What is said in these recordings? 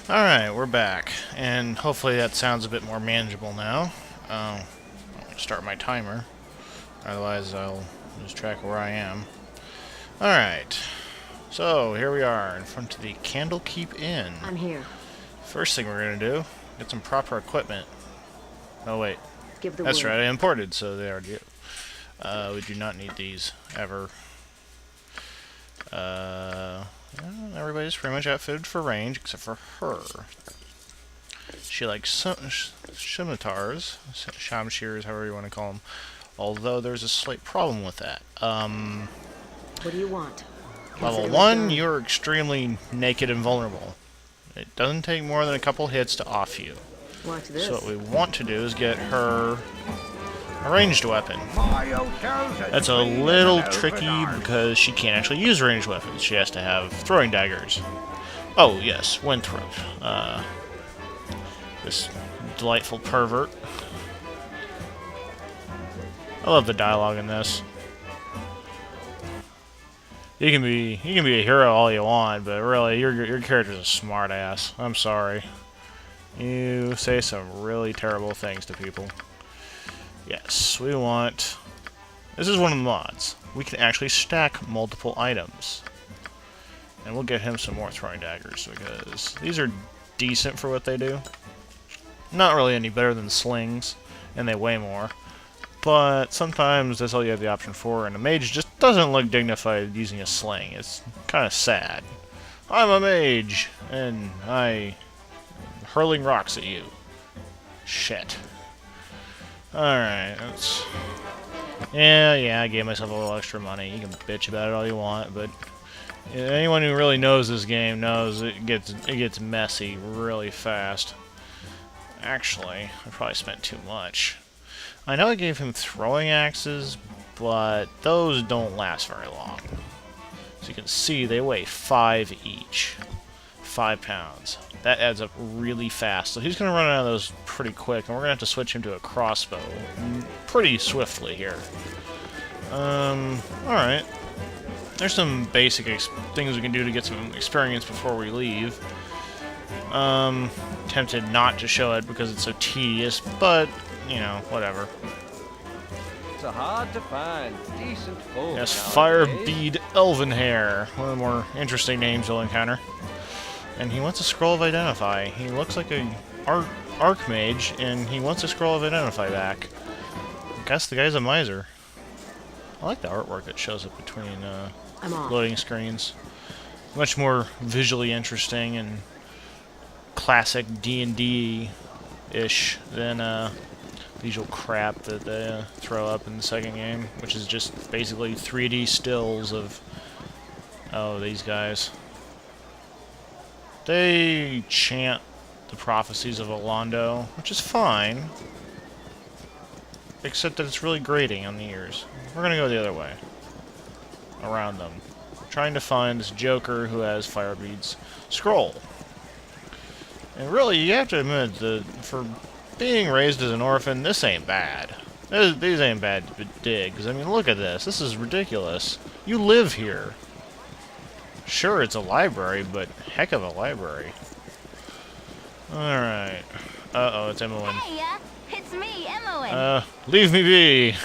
Alright, we're back, and hopefully that sounds a bit more manageable now. I'll start my timer, otherwise I'll lose track of where I am. Alright, so here we are in front of the Candlekeep Inn. I'm here. First thing we're going to do, get some proper equipment. Oh wait, Give the that's word. right, I imported, so they already do. We do not need these, ever. Everybody's pretty much outfitted for range, except for her. She likes scimitars, shamshears, however you want to call them. Although there's a slight problem with that. What do you want? Level 1, you're extremely naked and vulnerable. It doesn't take more than a couple hits to off you. Watch this. So what we want to do is get her a ranged weapon. That's a little tricky because she can't actually use ranged weapons. She has to have throwing daggers. Oh, yes, Winthrop. This delightful pervert. I love the dialogue in this. You can be a hero all you want, but really, your character's a smartass. I'm sorry. You say some really terrible things to people. Yes, we want... This is one of the mods. We can actually stack multiple items. And we'll get him some more throwing daggers, because these are decent for what they do. Not really any better than slings, and they weigh more. But sometimes that's all you have the option for, and a mage just doesn't look dignified using a sling. It's kind of sad. I'm a mage, and I'm hurling rocks at you. Shit. Alright, that's... Yeah, I gave myself a little extra money. You can bitch about it all you want, but anyone who really knows this game knows it gets messy really fast. Actually, I probably spent too much. I know I gave him throwing axes, but those don't last very long. As you can see, they weigh 5 each. 5 pounds. That adds up really fast. So he's going to run out of those pretty quick, and we're going to have to switch him to a crossbow pretty swiftly here. Alright. There's some basic things we can do to get some experience before we leave. Tempted not to show it because it's so tedious, but, you know, whatever. It's hard to find decent folk. Yes, nowadays. Firebead Elvenhair. One of the more interesting names you'll encounter. And he wants a scroll of Identify. He looks like a Archmage, and he wants a scroll of Identify back. I guess the guy's a miser. I like the artwork that shows up between loading screens. Much more visually interesting and classic D&D-ish than the usual crap that they throw up in the second game, which is just basically 3D stills of, oh, these guys. They chant the prophecies of Alondo, which is fine, except that it's really grating on the ears. We're gonna go the other way, around them, trying to find this Joker who has Firebead's scroll. And really, you have to admit that for being raised as an orphan, this ain't bad. These ain't bad digs. I mean, look at this. This is ridiculous. You live here. Sure, it's a library, but heck of a library. Alright. Uh-oh, it's Emmeline. Hey, it's me, Emmeline. Leave me be!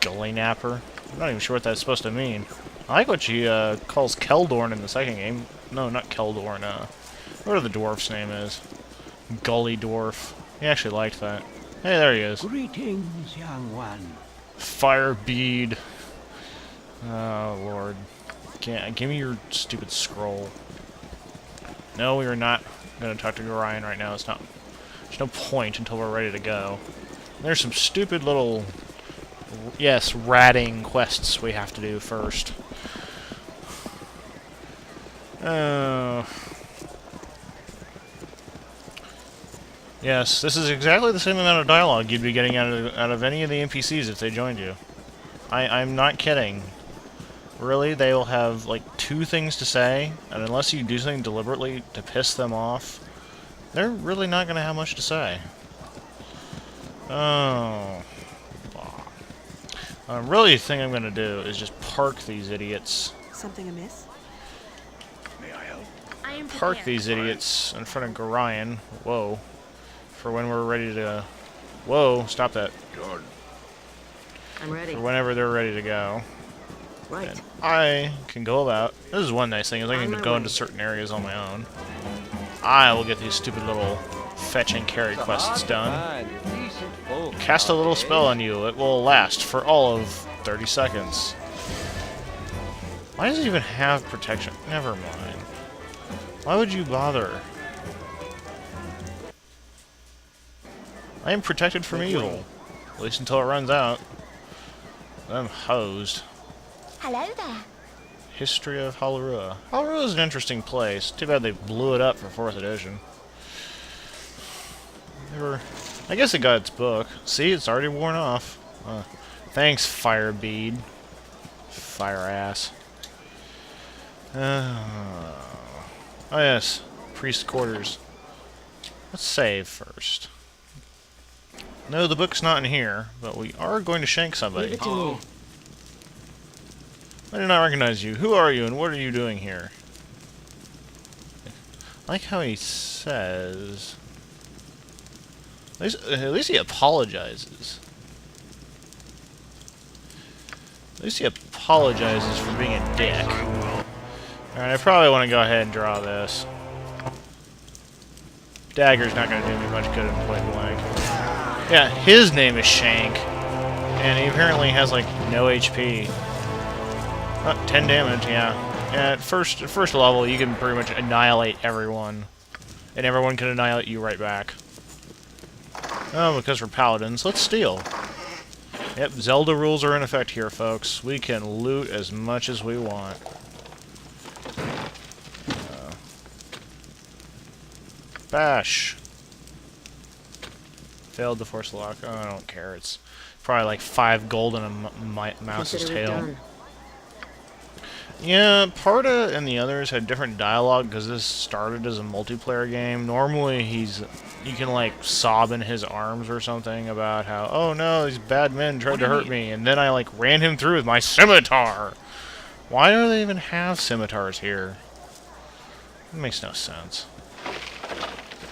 Gully napper. I'm not even sure what that's supposed to mean. I like what she, calls Keldorn in the second game. No, not Keldorn, whatever the dwarf's name is. Gully dwarf. He actually liked that. Hey, there he is. Greetings, young one. Firebead. Oh, Lord. Give me your stupid scroll. No, we are not going to talk to Gorion right now. There's no point until we're ready to go. There's some stupid little, yes, ratting quests we have to do first. Oh. Yes, this is exactly the same amount of dialogue you'd be getting out of any of the NPCs if they joined you. I'm not kidding. Really, they will have, like, 2 things to say, and unless you do something deliberately to piss them off, they're really not going to have much to say. Oh. Really, the thing I'm going to do is just park these idiots. Something amiss? May I help? I am park these idiots in front of Gorion. Whoa. For when we're ready to... Whoa, stop that. I'm ready. For whenever they're ready to go. Right. And I can go about... This is one nice thing, is I On can my go way. into certain areas on my own. I will get these stupid little fetch and carry It's quests hard to done. find decent folk Cast a little nowadays. spell on you. It will last for all of 30 seconds. Why does it even have protection? Never mind. Why would you bother? I am protected from evil. At least until it runs out. I'm hosed. Hello there. History of Halurua. Halurua is an interesting place. Too bad they blew it up for 4th edition. I guess it got its book. See, it's already worn off. Thanks, Fire Bead. Fire ass. Oh yes, priest quarters. Let's save first. No, the book's not in here, but we are going to shank Leave somebody. it to me. I do not recognize you. Who are you, and what are you doing here? I like how he says... At least he apologizes. At least he apologizes for being a dick. Alright, I probably want to go ahead and draw this. Dagger's not going to do me much good in point blank. Yeah, his name is Shank. And he apparently has, like, no HP. 10 damage, yeah. Yeah, at first level, you can pretty much annihilate everyone. And everyone can annihilate you right back. Oh, because we're paladins, let's steal. Yep, Zelda rules are in effect here, folks. We can loot as much as we want. Bash. Failed to force the lock. Oh, I don't care. It's probably like 5 gold and a mouse's Consider it tail. done. Yeah, Parta and the others had different dialogue because this started as a multiplayer game. Normally, you can like sob in his arms or something about how, oh no, these bad men tried to hurt me, and then I like ran him through with my scimitar. Why do they even have scimitars here? It makes no sense.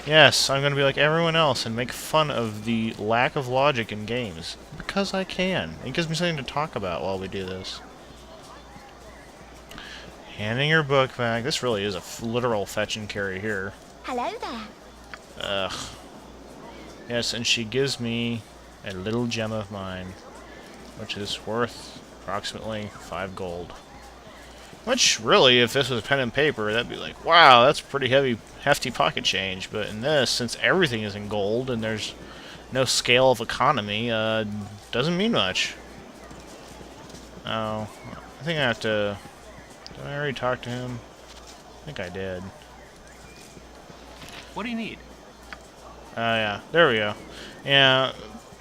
Yes, I'm going to be like everyone else and make fun of the lack of logic in games. Because I can. It gives me something to talk about while we do this. Handing your book back. This really is a literal fetch and carry here. Hello there. Ugh. Yes, and she gives me a little gem of mine, which is worth approximately 5 gold. Which, really, if this was pen and paper, that'd be like, wow, that's pretty hefty pocket change. But in this, since everything is in gold and there's no scale of economy, doesn't mean much. Oh, I think I have to... Did I already talk to him? I think I did. What do you need? Oh, yeah. There we go. Yeah,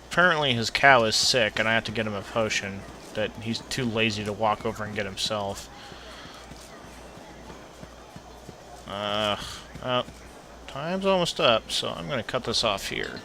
apparently his cow is sick, and I have to get him a potion that he's too lazy to walk over and get himself. Oh, time's almost up, so I'm going to cut this off here.